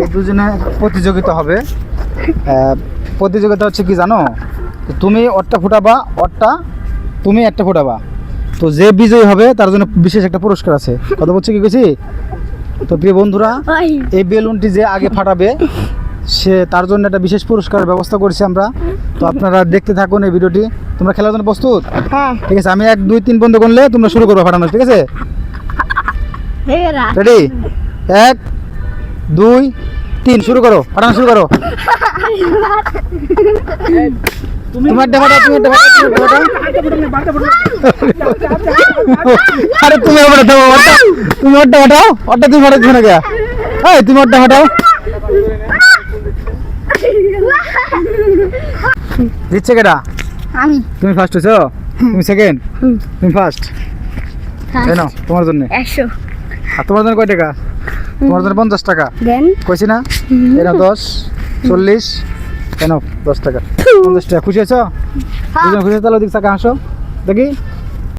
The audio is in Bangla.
এই দুজনে প্রতিযোগিতা হবে। প্রতিযোগিতা হচ্ছে কি জানো, তুমি ওরটা ফুটাবা, ওরটা তুমি একটা ফুটাবা, তো যে বিজয়ী হবে তার জন্য বিশেষ একটা পুরস্কার আছে। কথা বলছি কি কইছি? তো প্রিয় বন্ধুরা, এই বেলুনটি যে আগে ফাটাবে সে তার জন্য একটা বিশেষ পুরস্কারের ব্যবস্থা করেছি আমরা। তো আপনারা দেখতে থাকুন এই ভিডিওটি। তোমরা খেলার জন্য প্রস্তুত? হ্যাঁ। ঠিক আছে, আমি 1 2 3 বন্ধ করলে তোমরা শুরু করবে ফাটানো, ঠিক আছে? রেডি? 1 2 3 শুরু করো, ফাটানো শুরু করো। তোমারটা ফাটাও, তোমারটা ফাটাও, তোমারটা ফাটাও। আরে তুমি ওটা দাও, ওটা তুমি ওটা ফাটাও, ওটা তুমি ফাটাচ্ছ না কে? এই তুমি ওটা ফাটাও। দিচ্ছে কেডা? আমি। তুমি ফার্স্ট হইছো, তুমি সেকেন্ড, তুমি ফার্স্ট। এই নাও তোমার জন্য 100 আর তোমার জন্য কয় টাকা? তোমার জন্য 50 টাকা দেন। কইছি না? এই নাও 10 40, এই নাও 10 টাকা 50 টাকা। খুশি আছো? দুজন খুশি? তাহলে ওদিক টাকা আসো দেখি।